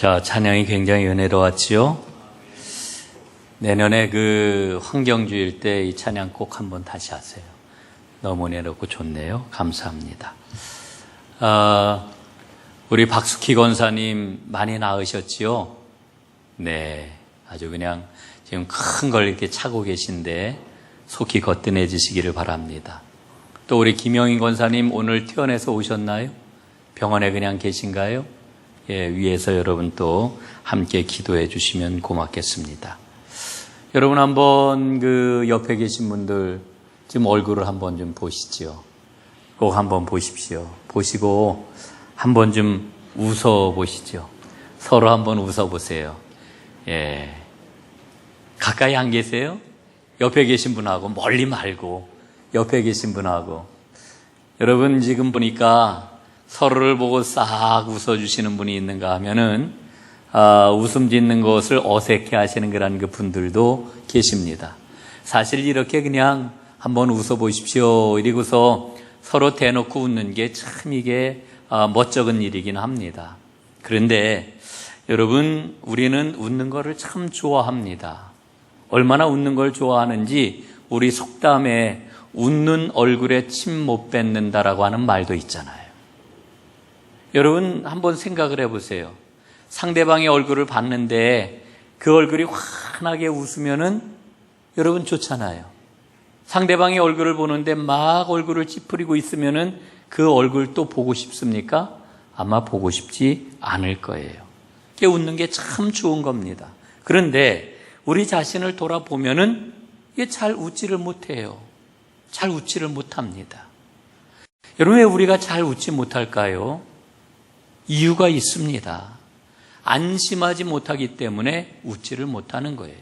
자, 찬양이 굉장히 은혜로웠지요. 내년에 그 환경주일 때 이 찬양 꼭 한번 다시 하세요. 너무 은혜롭고 좋네요. 감사합니다. 우리 박숙희 권사님 많이 나으셨지요? 네, 아주 그냥 지금 큰 걸 이렇게 차고 계신데 속히 거뜬해지시기를 바랍니다. 또 우리 김영인 권사님 오늘 퇴원해서 오셨나요? 병원에 그냥 계신가요? 예, 위에서 여러분 또 함께 기도해 주시면 고맙겠습니다. 여러분 한번 그 옆에 계신 분들 지금 얼굴을 한번 좀 보시죠. 꼭 한번 보십시오. 보시고 한번 좀 웃어 보시죠. 서로 한번 웃어 보세요. 예. 가까이 안 계세요? 옆에 계신 분하고 멀리 말고 옆에 계신 분하고. 여러분 지금 보니까 서로를 보고 싹 웃어주시는 분이 있는가 하면은 웃음 짓는 것을 어색해 하시는 그런 그 분들도 계십니다. 사실 이렇게 그냥 한번 웃어보십시오 이러고서 서로 대놓고 웃는 게 참 이게 멋쩍은 일이긴 합니다. 그런데 여러분 우리는 웃는 거를 참 좋아합니다. 얼마나 웃는 걸 좋아하는지 우리 속담에 웃는 얼굴에 침 못 뱉는다라고 하는 말도 있잖아요. 여러분 한번 생각을 해보세요. 상대방의 얼굴을 봤는데 그 얼굴이 환하게 웃으면은 여러분 좋잖아요. 상대방의 얼굴을 보는데 막 얼굴을 찌푸리고 있으면은 그 얼굴 또 보고 싶습니까? 아마 보고 싶지 않을 거예요. 이게 웃는 게 참 좋은 겁니다. 그런데 우리 자신을 돌아보면은 이게 잘 웃지를 못해요. 잘 웃지를 못합니다. 여러분 왜 우리가 잘 웃지 못할까요? 이유가 있습니다. 안심하지 못하기 때문에 웃지를 못하는 거예요.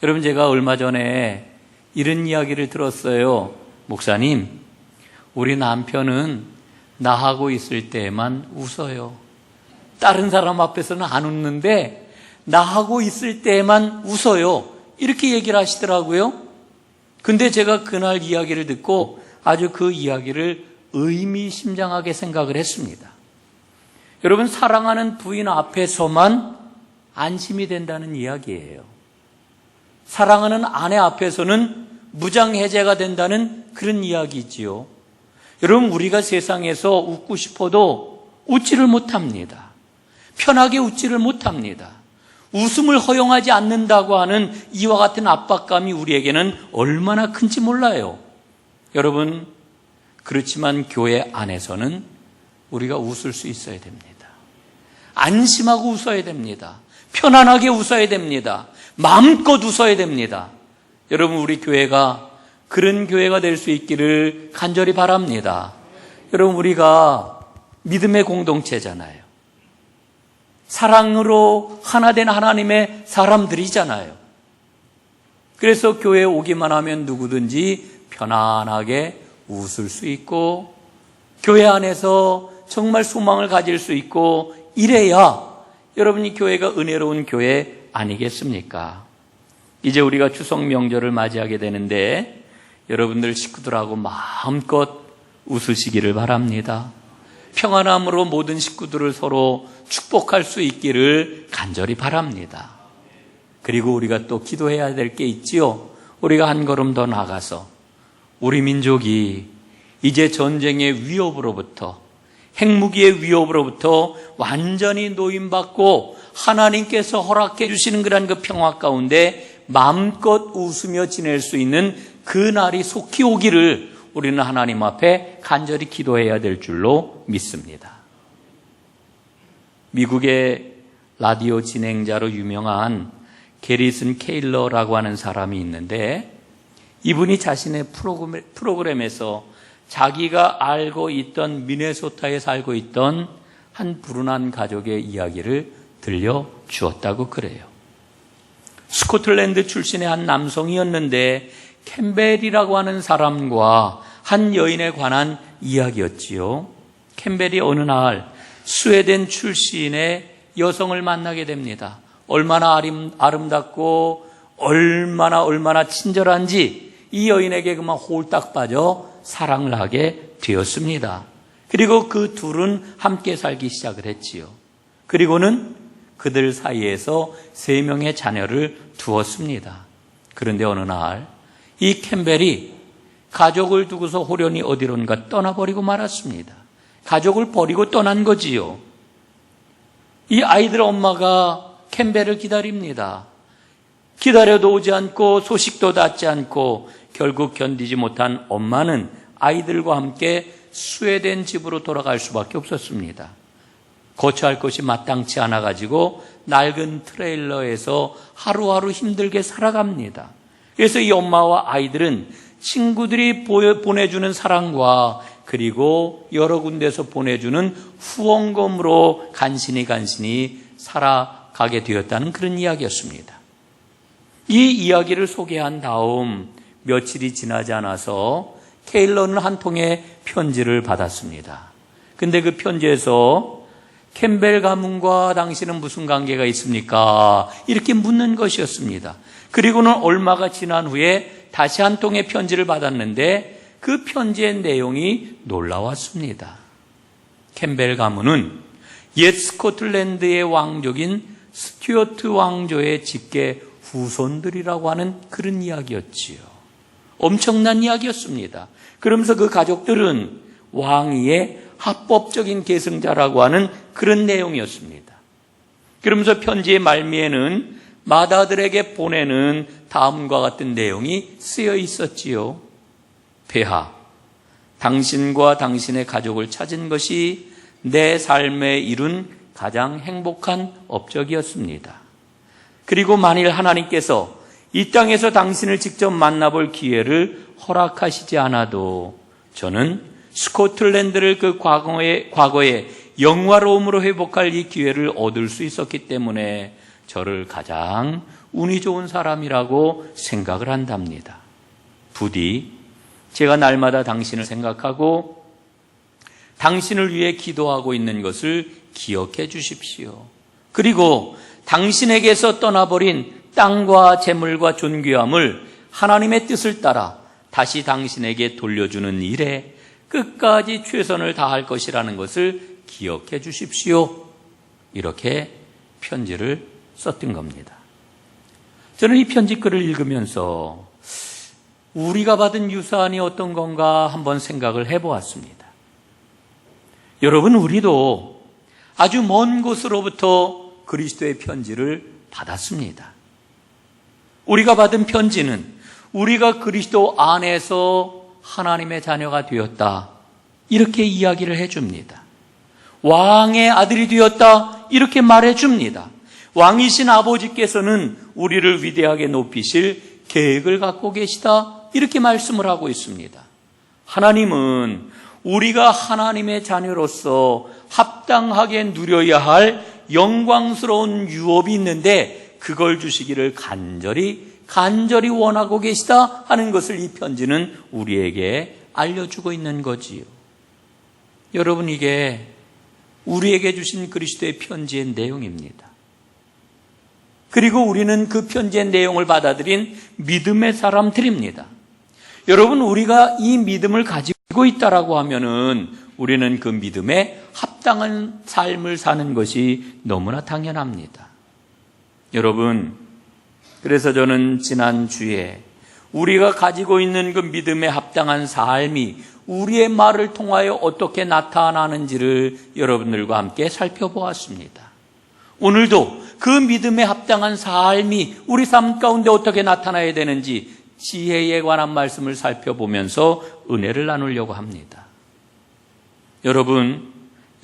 여러분 제가 얼마 전에 이런 이야기를 들었어요. 목사님, 우리 남편은 나하고 있을 때만 웃어요. 다른 사람 앞에서는 안 웃는데 나하고 있을 때만 웃어요. 이렇게 얘기를 하시더라고요. 근데 제가 그날 이야기를 듣고 아주 그 이야기를 의미심장하게 생각을 했습니다. 여러분 사랑하는 부인 앞에서만 안심이 된다는 이야기예요. 사랑하는 아내 앞에서는 무장해제가 된다는 그런 이야기지요. 여러분 우리가 세상에서 웃고 싶어도 웃지를 못합니다. 편하게 웃지를 못합니다. 웃음을 허용하지 않는다고 하는 이와 같은 압박감이 우리에게는 얼마나 큰지 몰라요. 여러분 그렇지만 교회 안에서는 우리가 웃을 수 있어야 됩니다. 안심하고 웃어야 됩니다. 편안하게 웃어야 됩니다. 마음껏 웃어야 됩니다. 여러분 우리 교회가 그런 교회가 될 수 있기를 간절히 바랍니다. 여러분 우리가 믿음의 공동체잖아요. 사랑으로 하나 된 하나님의 사람들이잖아요. 그래서 교회에 오기만 하면 누구든지 편안하게 웃을 수 있고 교회 안에서 정말 소망을 가질 수 있고 이래야 여러분이 교회가 은혜로운 교회 아니겠습니까? 이제 우리가 추석 명절을 맞이하게 되는데 여러분들 식구들하고 마음껏 웃으시기를 바랍니다. 평안함으로 모든 식구들을 서로 축복할 수 있기를 간절히 바랍니다. 그리고 우리가 또 기도해야 될 게 있지요. 우리가 한 걸음 더 나가서 우리 민족이 이제 전쟁의 위협으로부터 핵무기의 위협으로부터 완전히 노임받고 하나님께서 허락해 주시는 그런 그 평화 가운데 마음껏 웃으며 지낼 수 있는 그 날이 속히 오기를 우리는 하나님 앞에 간절히 기도해야 될 줄로 믿습니다. 미국의 라디오 진행자로 유명한 게리슨 케일러라고 하는 사람이 있는데 이분이 자신의 프로그램에서 자기가 알고 있던 미네소타에 살고 있던 한 불운한 가족의 이야기를 들려주었다고 그래요. 스코틀랜드 출신의 한 남성이었는데 캠벨이라고 하는 사람과 한 여인에 관한 이야기였지요. 캠벨이 어느 날 스웨덴 출신의 여성을 만나게 됩니다. 얼마나 아름답고 얼마나 친절한지 이 여인에게 그만 홀딱 빠져 사랑을 하게 되었습니다. 그리고 그 둘은 함께 살기 시작을 했지요. 그리고는 그들 사이에서 3명의 자녀를 두었습니다. 그런데 어느 날 이 캠벨이 가족을 두고서 호련히 어디론가 떠나버리고 말았습니다. 가족을 버리고 떠난 거지요. 이 아이들 엄마가 캠벨을 기다립니다. 기다려도 오지 않고 소식도 닿지 않고 결국 견디지 못한 엄마는 아이들과 함께 스웨덴 집으로 돌아갈 수밖에 없었습니다. 거처할 것이 마땅치 않아가지고 낡은 트레일러에서 하루하루 힘들게 살아갑니다. 그래서 이 엄마와 아이들은 친구들이 보내주는 사랑과 그리고 여러 군데서 보내주는 후원금으로 간신히 살아가게 되었다는 그런 이야기였습니다. 이 이야기를 소개한 다음 며칠이 지나지 않아서 케일러는 한 통의 편지를 받았습니다. 근데 그 편지에서 캠벨 가문과 당신은 무슨 관계가 있습니까? 이렇게 묻는 것이었습니다. 그리고는 얼마가 지난 후에 다시 한 통의 편지를 받았는데 그 편지의 내용이 놀라웠습니다. 캠벨 가문은 옛 스코틀랜드의 왕족인 스튜어트 왕조의 직계 후손들이라고 하는 그런 이야기였지요. 엄청난 이야기였습니다. 그러면서 그 가족들은 왕위의 합법적인 계승자라고 하는 그런 내용이었습니다. 그러면서 편지의 말미에는 맏아들에게 보내는 다음과 같은 내용이 쓰여 있었지요. 폐하, 당신과 당신의 가족을 찾은 것이 내 삶에 이룬 가장 행복한 업적이었습니다. 그리고 만일 하나님께서 이 땅에서 당신을 직접 만나볼 기회를 허락하시지 않아도 저는 스코틀랜드를 그 과거의 영화로움으로 회복할 이 기회를 얻을 수 있었기 때문에 저를 가장 운이 좋은 사람이라고 생각을 한답니다. 부디 제가 날마다 당신을 생각하고 당신을 위해 기도하고 있는 것을 기억해 주십시오. 그리고 당신에게서 떠나버린 땅과 재물과 존귀함을 하나님의 뜻을 따라 다시 당신에게 돌려주는 일에 끝까지 최선을 다할 것이라는 것을 기억해 주십시오. 이렇게 편지를 썼던 겁니다. 저는 이 편지글을 읽으면서 우리가 받은 유산이 어떤 건가 한번 생각을 해보았습니다. 여러분, 우리도 아주 먼 곳으로부터 그리스도의 편지를 받았습니다. 우리가 받은 편지는 우리가 그리스도 안에서 하나님의 자녀가 되었다, 이렇게 이야기를 해줍니다. 왕의 아들이 되었다, 이렇게 말해줍니다. 왕이신 아버지께서는 우리를 위대하게 높이실 계획을 갖고 계시다, 이렇게 말씀을 하고 있습니다. 하나님은 우리가 하나님의 자녀로서 합당하게 누려야 할 영광스러운 유업이 있는데 그걸 주시기를 간절히 원하고 계시다 하는 것을 이 편지는 우리에게 알려주고 있는 거지요. 여러분, 이게 우리에게 주신 그리스도의 편지의 내용입니다. 그리고 우리는 그 편지의 내용을 받아들인 믿음의 사람들입니다. 여러분, 우리가 이 믿음을 가지고 있다라고 하면은 우리는 그 믿음에 합당한 삶을 사는 것이 너무나 당연합니다. 여러분, 그래서 저는 지난주에 우리가 가지고 있는 그 믿음에 합당한 삶이 우리의 말을 통하여 어떻게 나타나는지를 여러분들과 함께 살펴보았습니다. 오늘도 그 믿음에 합당한 삶이 우리 삶 가운데 어떻게 나타나야 되는지 지혜에 관한 말씀을 살펴보면서 은혜를 나누려고 합니다. 여러분,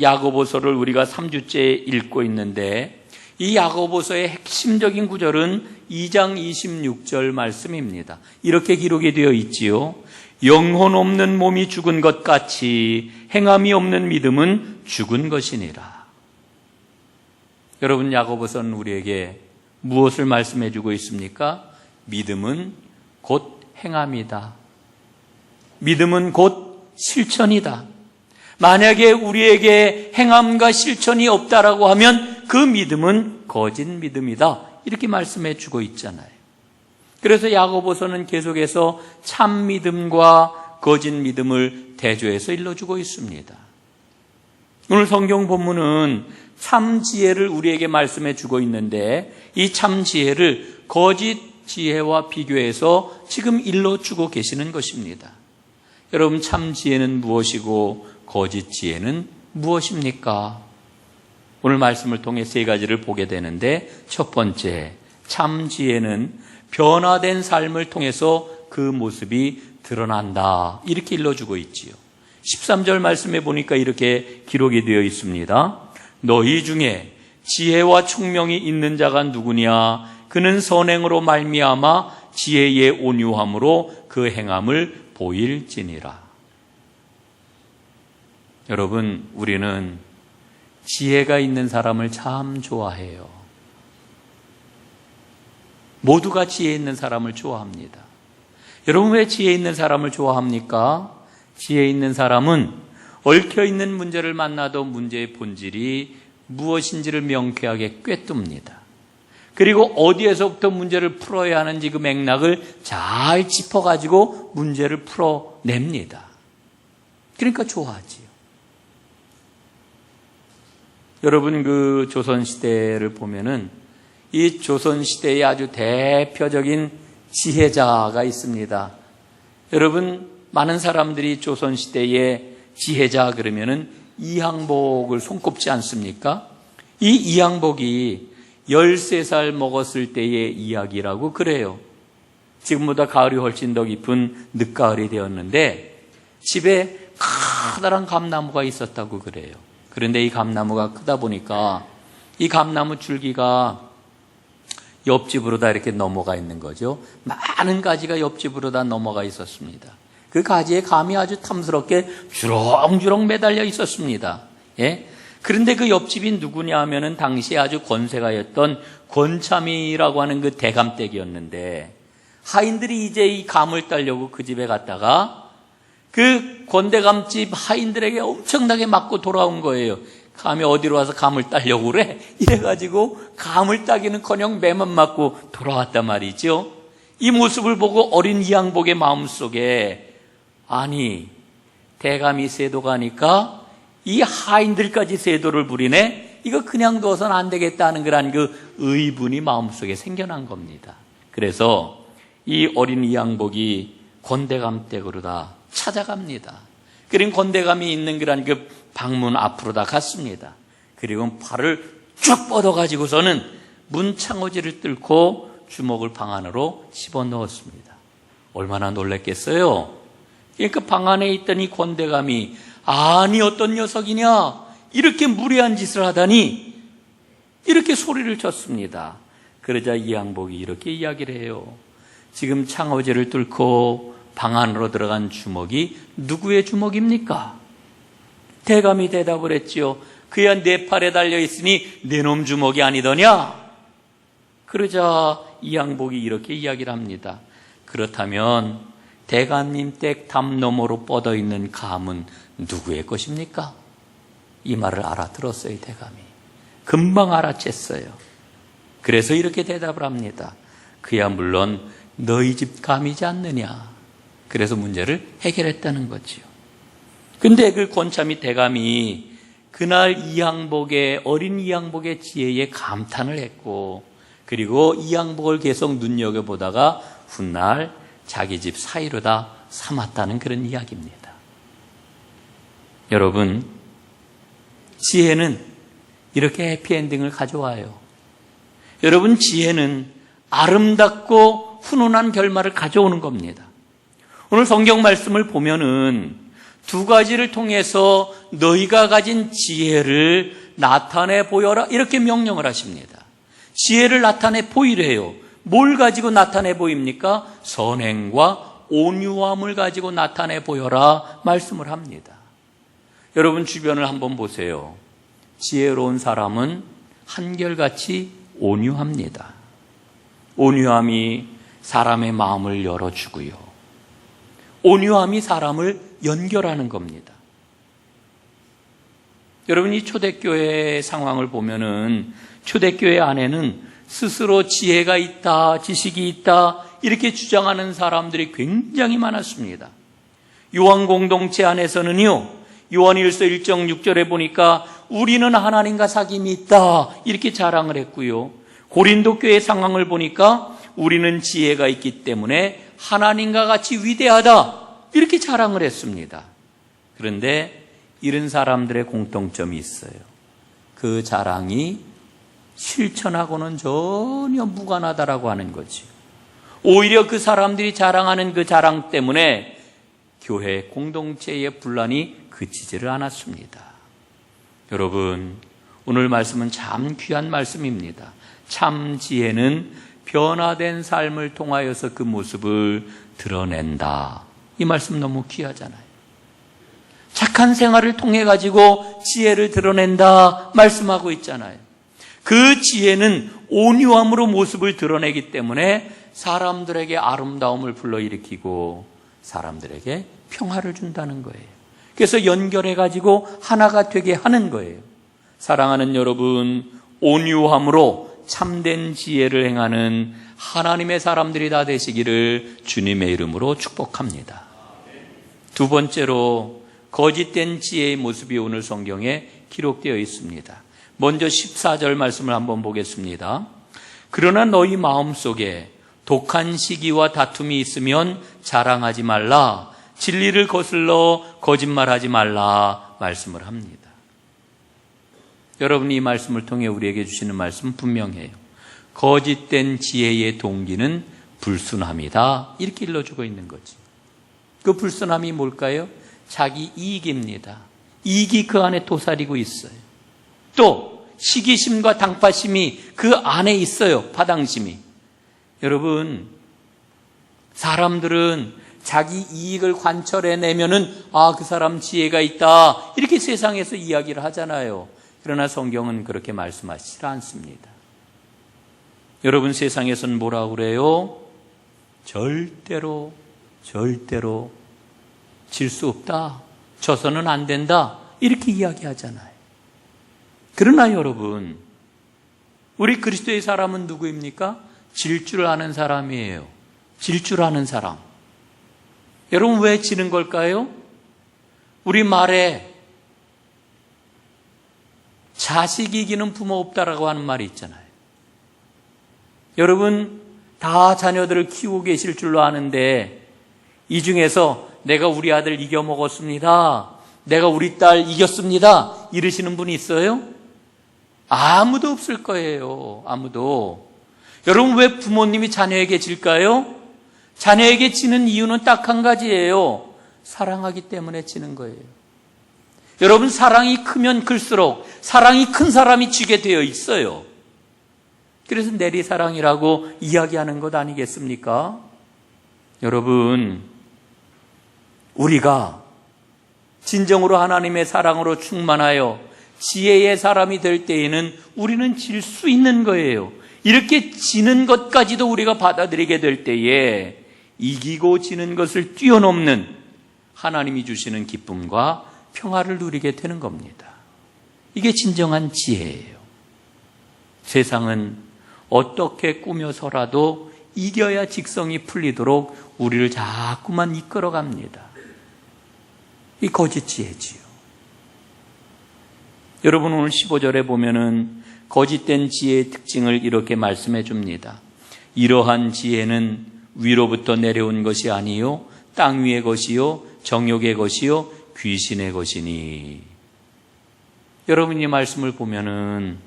야고보서를 우리가 3주째 읽고 있는데 이 야고보서의 핵심적인 구절은 2장 26절 말씀입니다. 이렇게 기록이 되어 있지요. 영혼 없는 몸이 죽은 것 같이 행함이 없는 믿음은 죽은 것이니라. 여러분, 야고보서는 우리에게 무엇을 말씀해 주고 있습니까? 믿음은 곧 행함이다. 믿음은 곧 실천이다. 만약에 우리에게 행함과 실천이 없다라고 하면 그 믿음은 거짓 믿음이다, 이렇게 말씀해 주고 있잖아요. 그래서 야고보서는 계속해서 참 믿음과 거짓 믿음을 대조해서 일러주고 있습니다. 오늘 성경 본문은 참 지혜를 우리에게 말씀해 주고 있는데 이 참 지혜를 거짓 지혜와 비교해서 지금 일러주고 계시는 것입니다. 여러분, 참 지혜는 무엇이고 거짓 지혜는 무엇입니까? 오늘 말씀을 통해 세 가지를 보게 되는데, 첫 번째, 참 지혜는 변화된 삶을 통해서 그 모습이 드러난다, 이렇게 일러주고 있지요. 13절 말씀에 보니까 이렇게 기록이 되어 있습니다. 너희 중에 지혜와 총명이 있는 자가 누구냐? 그는 선행으로 말미암아 지혜의 온유함으로 그 행함을 보일지니라. 여러분, 우리는 지혜가 있는 사람을 참 좋아해요. 모두가 지혜 있는 사람을 좋아합니다. 여러분, 왜 지혜 있는 사람을 좋아합니까? 지혜 있는 사람은 얽혀있는 문제를 만나도 문제의 본질이 무엇인지를 명쾌하게 꿰뚫습니다. 그리고 어디에서부터 문제를 풀어야 하는지 그 맥락을 잘 짚어가지고 문제를 풀어냅니다. 그러니까 좋아하지요. 여러분, 그 조선시대를 보면은 이 조선시대의 아주 대표적인 지혜자가 있습니다. 여러분, 많은 사람들이 조선시대의 지혜자 그러면은 이항복을 손꼽지 않습니까? 이 이항복이 13살 먹었을 때의 이야기라고 그래요. 지금보다 가을이 훨씬 더 깊은 늦가을이 되었는데 집에 커다란 감나무가 있었다고 그래요. 그런데 이 감나무가 크다 보니까 이 감나무 줄기가 옆집으로 다 이렇게 넘어가 있는 거죠. 많은 가지가 옆집으로 다 넘어가 있었습니다. 그 가지에 감이 아주 탐스럽게 주렁주렁 매달려 있었습니다. 예? 그런데 그 옆집이 누구냐 하면은 당시에 아주 권세가였던 권참이라고 하는 그 대감댁이었는데, 하인들이 이제 이 감을 따려고 그 집에 갔다가 그 권대감집 하인들에게 엄청나게 맞고 돌아온 거예요. 감이 어디로 와서 감을 따려고 그래? 이래가지고 감을 따기는커녕 매만 맞고 돌아왔단 말이죠. 이 모습을 보고 어린 이항복의 마음속에, 아니, 대감이 세도가 하니까 이 하인들까지 세도를 부리네? 이거 그냥 둬서는 안 되겠다는 그런 그 의분이 마음속에 생겨난 겁니다. 그래서 이 어린 이항복이 권대감 댁으로 다 찾아갑니다. 그리고 권대감이 있는 그런 그 방문 앞으로 다 갔습니다. 그리고 팔을 쭉 뻗어가지고서는 문 창호지를 뚫고 주먹을 방 안으로 집어넣었습니다. 얼마나 놀랐겠어요? 그러니까 방 안에 있던 이 권대감이, 아니 어떤 녀석이냐, 이렇게 무례한 짓을 하다니, 이렇게 소리를 쳤습니다. 그러자 이항복이 이렇게 이야기를 해요. 지금 창호지를 뚫고 방 안으로 들어간 주먹이 누구의 주먹입니까? 대감이 대답을 했지요. 그야 내 팔에 달려있으니 내 놈 주먹이 아니더냐? 그러자 이항복이 이렇게 이야기를 합니다. 그렇다면 대감님 댁 담 너머로 뻗어있는 감은 누구의 것입니까? 이 말을 알아들었어요. 대감이 금방 알아챘어요. 그래서 이렇게 대답을 합니다. 그야 물론 너희 집 감이지 않느냐. 그래서 문제를 해결했다는 거지요. 근데 그 권참이 대감이 그날 어린 이항복의 지혜에 감탄을 했고, 그리고 이항복을 계속 눈여겨보다가 훗날 자기 집 사위로 다 삼았다는 그런 이야기입니다. 여러분, 지혜는 이렇게 해피엔딩을 가져와요. 여러분, 지혜는 아름답고 훈훈한 결말을 가져오는 겁니다. 오늘 성경 말씀을 보면은 두 가지를 통해서 너희가 가진 지혜를 나타내 보여라, 이렇게 명령을 하십니다. 지혜를 나타내 보이래요. 뭘 가지고 나타내 보입니까? 선행과 온유함을 가지고 나타내 보여라 말씀을 합니다. 여러분 주변을 한번 보세요. 지혜로운 사람은 한결같이 온유합니다. 온유함이 사람의 마음을 열어주고요. 온유함이 사람을 연결하는 겁니다. 여러분, 이 초대교회 상황을 보면은 초대교회 안에는 스스로 지혜가 있다, 지식이 있다, 이렇게 주장하는 사람들이 굉장히 많았습니다. 요한 공동체 안에서는요, 요한일서 1장 6절에 보니까 우리는 하나님과 사귐이 있다 이렇게 자랑을 했고요. 고린도 교회 상황을 보니까 우리는 지혜가 있기 때문에 하나님과 같이 위대하다 이렇게 자랑을 했습니다. 그런데 이런 사람들의 공통점이 있어요. 그 자랑이 실천하고는 전혀 무관하다라고 하는 거지. 오히려 그 사람들이 자랑하는 그 자랑 때문에 교회 공동체의 분란이 그치지를 않았습니다. 여러분, 오늘 말씀은 참 귀한 말씀입니다. 참 지혜는 변화된 삶을 통하여서 그 모습을 드러낸다. 이 말씀 너무 귀하잖아요. 착한 생활을 통해 가지고 지혜를 드러낸다 말씀하고 있잖아요. 그 지혜는 온유함으로 모습을 드러내기 때문에 사람들에게 아름다움을 불러일으키고 사람들에게 평화를 준다는 거예요. 그래서 연결해 가지고 하나가 되게 하는 거예요. 사랑하는 여러분, 온유함으로 참된 지혜를 행하는 하나님의 사람들이 다 되시기를 주님의 이름으로 축복합니다. 두 번째로 거짓된 지혜의 모습이 오늘 성경에 기록되어 있습니다. 먼저 14절 말씀을 한번 보겠습니다. 그러나 너희 마음속에 독한 시기와 다툼이 있으면 자랑하지 말라. 진리를 거슬러 거짓말하지 말라 말씀을 합니다. 여러분이 이 말씀을 통해 우리에게 주시는 말씀은 분명해요. 거짓된 지혜의 동기는 불순함이다. 이렇게 일러주고 있는 거지. 그 불순함이 뭘까요? 자기 이익입니다. 이익이 그 안에 도사리고 있어요. 또 시기심과 당파심이 그 안에 있어요. 파당심이. 여러분, 사람들은 자기 이익을 관철해내면은 그 사람 지혜가 있다 이렇게 세상에서 이야기를 하잖아요. 그러나 성경은 그렇게 말씀하시지 않습니다. 여러분, 세상에서는 뭐라고 그래요? 절대로 질 수 없다. 져서는 안 된다. 이렇게 이야기하잖아요. 그러나 여러분, 우리 그리스도의 사람은 누구입니까? 질 줄 아는 사람이에요. 질 줄 아는 사람. 여러분, 왜 지는 걸까요? 우리 말에 자식 이기는 부모 없다라고 하는 말이 있잖아요. 여러분, 다 자녀들을 키우고 계실 줄로 아는데 이 중에서 내가 우리 아들 이겨먹었습니다. 내가 우리 딸 이겼습니다. 이러시는 분이 있어요? 아무도 없을 거예요. 아무도. 여러분, 왜 부모님이 자녀에게 질까요? 자녀에게 지는 이유는 딱 한 가지예요. 사랑하기 때문에 지는 거예요. 여러분, 사랑이 크면 클수록 사랑이 큰 사람이 지게 되어 있어요. 그래서 내리사랑이라고 이야기하는 것 아니겠습니까? 여러분, 우리가 진정으로 하나님의 사랑으로 충만하여 지혜의 사람이 될 때에는 우리는 질 수 있는 거예요. 이렇게 지는 것까지도 우리가 받아들이게 될 때에 이기고 지는 것을 뛰어넘는 하나님이 주시는 기쁨과 평화를 누리게 되는 겁니다. 이게 진정한 지혜예요. 세상은 어떻게 꾸며서라도 이겨야 직성이 풀리도록 우리를 자꾸만 이끌어갑니다. 이 거짓 지혜지요. 여러분, 오늘 15절에 보면은 거짓된 지혜의 특징을 이렇게 말씀해 줍니다. 이러한 지혜는 위로부터 내려온 것이 아니요 땅 위의 것이요 정욕의 것이요 귀신의 것이니. 여러분, 이 말씀을 보면은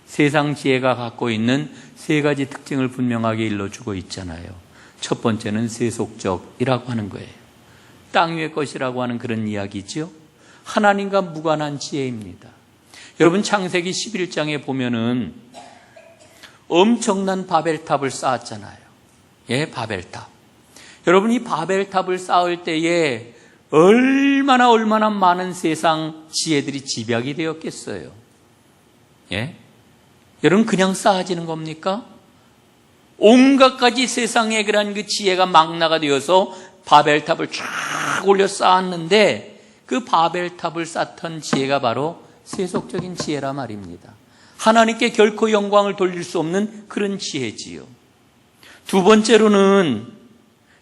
세상 지혜가 갖고 있는 세 가지 특징을 분명하게 일러주고 있잖아요. 첫 번째는 세속적이라고 하는 거예요. 땅 위의 것이라고 하는 그런 이야기죠. 하나님과 무관한 지혜입니다. 여러분, 창세기 11장에 보면은 엄청난 바벨탑을 쌓았잖아요. 예, 바벨탑. 여러분, 이 바벨탑을 쌓을 때에 얼마나 많은 세상 지혜들이 집약이 되었겠어요. 예? 여러분, 그냥 쌓아지는 겁니까? 온갖 가지 세상에 그런 그 지혜가 망라가 되어서 바벨탑을 쫙 올려 쌓았는데 그 바벨탑을 쌓던 지혜가 바로 세속적인 지혜라 말입니다. 하나님께 결코 영광을 돌릴 수 없는 그런 지혜지요. 두 번째로는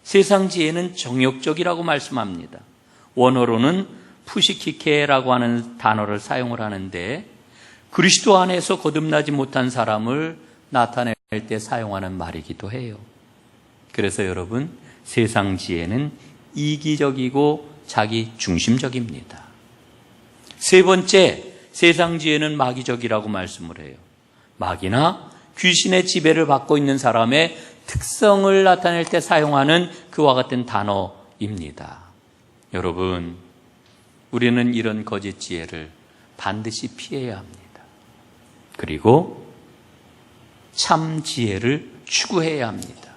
세상 지혜는 정욕적이라고 말씀합니다. 원어로는 푸시키케라고 하는 단어를 사용을 하는데 그리스도 안에서 거듭나지 못한 사람을 나타낼 때 사용하는 말이기도 해요. 그래서 여러분, 세상 지혜는 이기적이고 자기 중심적입니다. 세 번째, 세상 지혜는 마귀적이라고 말씀을 해요. 마귀나 귀신의 지배를 받고 있는 사람의 특성을 나타낼 때 사용하는 그와 같은 단어입니다. 여러분, 우리는 이런 거짓 지혜를 반드시 피해야 합니다. 그리고 참 지혜를 추구해야 합니다.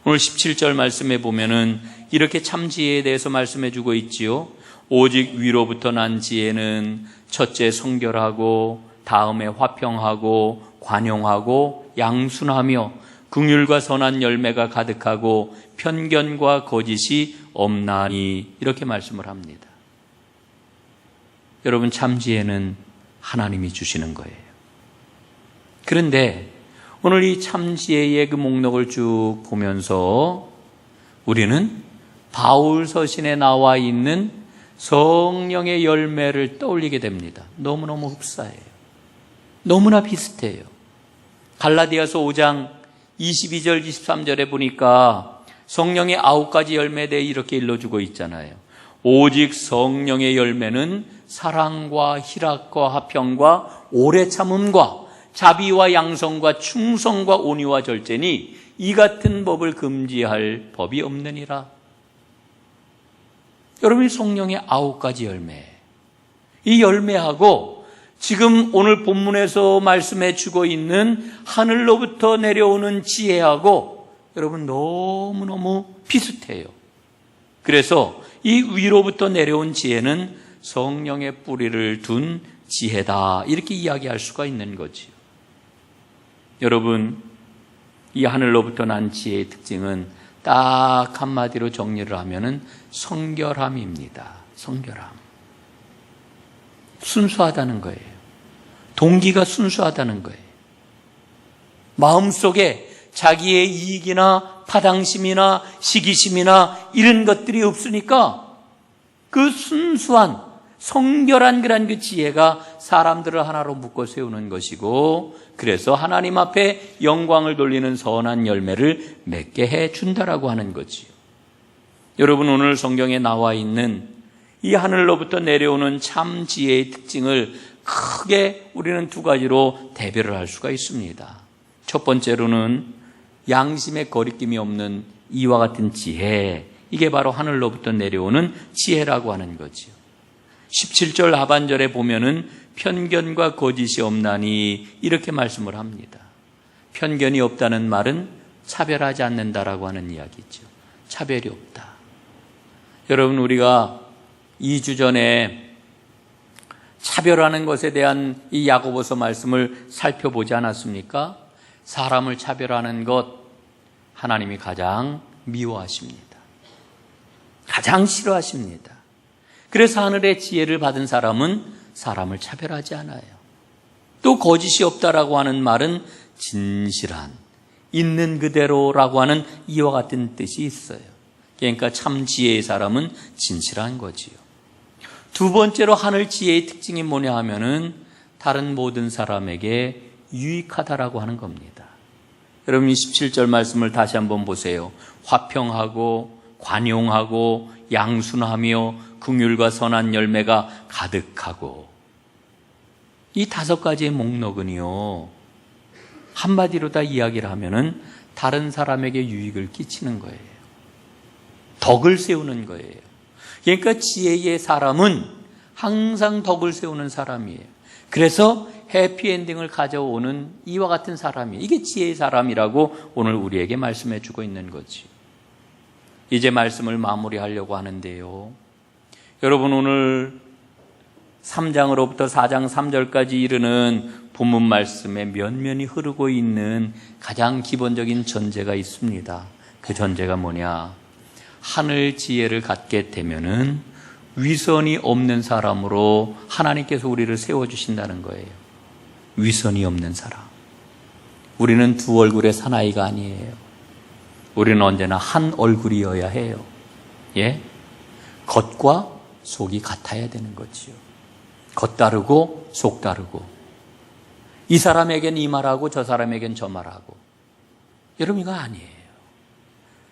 오늘 17절 말씀에 보면은 이렇게 참 지혜에 대해서 말씀해 주고 있지요. 오직 위로부터 난 지혜는 첫째 성결하고 다음에 화평하고 관용하고 양순하며 긍휼과 선한 열매가 가득하고 편견과 거짓이 없나니, 이렇게 말씀을 합니다. 여러분, 참 지혜는 하나님이 주시는 거예요. 그런데 오늘 이 참 지혜의 그 목록을 쭉 보면서 우리는 바울 서신에 나와 있는 성령의 열매를 떠올리게 됩니다. 너무너무 흡사해요. 너무나 비슷해요. 갈라디아서 5장 22절 23절에 보니까 성령의 9가지 열매에 대해 이렇게 일러주고 있잖아요. 오직 성령의 열매는 사랑과 희락과 화평과 오래 참음과 자비와 양성과 충성과 온유와 절제니 이 같은 법을 금지할 법이 없느니라. 여러분, 성령의 9가지 열매, 이 열매하고 지금 오늘 본문에서 말씀해 주고 있는 하늘로부터 내려오는 지혜하고 여러분 너무너무 비슷해요. 그래서 이 위로부터 내려온 지혜는 성령의 뿌리를 둔 지혜다, 이렇게 이야기할 수가 있는 거지요. 여러분, 이 하늘로부터 난 지혜의 특징은 딱 한마디로 정리를 하면은 성결함입니다. 성결함. 순수하다는 거예요. 동기가 순수하다는 거예요. 마음속에 자기의 이익이나 파당심이나 시기심이나 이런 것들이 없으니까 그 순수한 성결한 그런 그 지혜가 사람들을 하나로 묶어 세우는 것이고, 그래서 하나님 앞에 영광을 돌리는 선한 열매를 맺게 해준다라고 하는 거지요. 여러분, 오늘 성경에 나와 있는 이 하늘로부터 내려오는 참 지혜의 특징을 크게 우리는 두 가지로 대별을 할 수가 있습니다. 첫 번째로는 양심의 거리낌이 없는 이와 같은 지혜, 이게 바로 하늘로부터 내려오는 지혜라고 하는 거지요. 17절 하반절에 보면은 편견과 거짓이 없나니, 이렇게 말씀을 합니다. 편견이 없다는 말은 차별하지 않는다라고 하는 이야기죠. 차별이 없다. 여러분, 우리가 2주 전에 차별하는 것에 대한 이 야고보서 말씀을 살펴보지 않았습니까? 사람을 차별하는 것 하나님이 가장 미워하십니다. 가장 싫어하십니다. 그래서 하늘의 지혜를 받은 사람은 사람을 차별하지 않아요. 또 거짓이 없다라고 하는 말은 진실한, 있는 그대로라고 하는 이와 같은 뜻이 있어요. 그러니까 참 지혜의 사람은 진실한 거지요. 두 번째로 하늘 지혜의 특징이 뭐냐 하면은 다른 모든 사람에게 유익하다라고 하는 겁니다. 여러분, 17절 말씀을 다시 한번 보세요. 화평하고 관용하고 양순하며 긍휼과 선한 열매가 가득하고, 이 5가지의 목록은요, 한마디로 다 이야기를 하면은 다른 사람에게 유익을 끼치는 거예요. 덕을 세우는 거예요. 그러니까 지혜의 사람은 항상 덕을 세우는 사람이에요. 그래서 해피엔딩을 가져오는 이와 같은 사람이에요. 이게 지혜의 사람이라고 오늘 우리에게 말씀해 주고 있는 거지. 이제 말씀을 마무리하려고 하는데요, 여러분, 오늘 3장으로부터 4장 3절까지 이르는 본문 말씀에 면면이 흐르고 있는 가장 기본적인 전제가 있습니다. 그 전제가 뭐냐? 하늘 지혜를 갖게 되면은 위선이 없는 사람으로 하나님께서 우리를 세워주신다는 거예요. 위선이 없는 사람. 우리는 두 얼굴의 사나이가 아니에요. 우리는 언제나 한 얼굴이어야 해요. 예? 겉과 속이 같아야 되는 거지요. 겉 다르고 속 다르고. 이 사람에겐 이 말하고 저 사람에겐 저 말하고. 여러분, 이거 아니에요.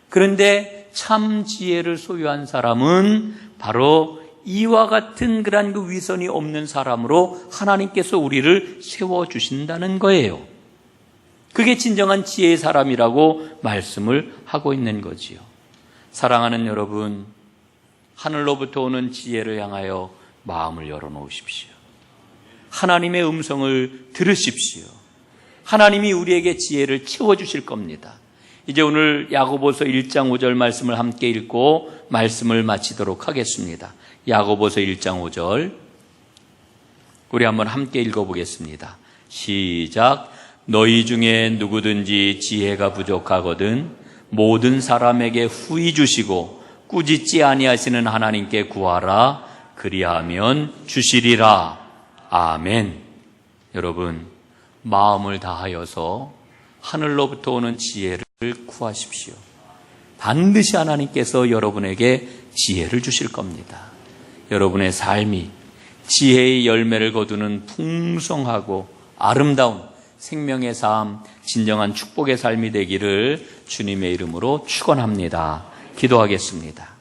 그런데 참 지혜를 소유한 사람은 바로 이와 같은 그런 그 위선이 없는 사람으로 하나님께서 우리를 세워주신다는 거예요. 그게 진정한 지혜의 사람이라고 말씀을 하고 있는 거지요. 사랑하는 여러분, 하늘로부터 오는 지혜를 향하여 마음을 열어놓으십시오. 하나님의 음성을 들으십시오. 하나님이 우리에게 지혜를 채워주실 겁니다. 이제 오늘 야고보서 1장 5절 말씀을 함께 읽고 말씀을 마치도록 하겠습니다. 야고보서 1장 5절 우리 한번 함께 읽어보겠습니다. 시작. 너희 중에 누구든지 지혜가 부족하거든 모든 사람에게 후히 주시고 꾸짖지 아니하시는 하나님께 구하라. 그리하면 주시리라. 아멘. 여러분, 마음을 다하여서 하늘로부터 오는 지혜를 구하십시오. 반드시 하나님께서 여러분에게 지혜를 주실 겁니다. 여러분의 삶이 지혜의 열매를 거두는 풍성하고 아름다운 생명의 삶, 진정한 축복의 삶이 되기를 주님의 이름으로 축원합니다. 기도하겠습니다.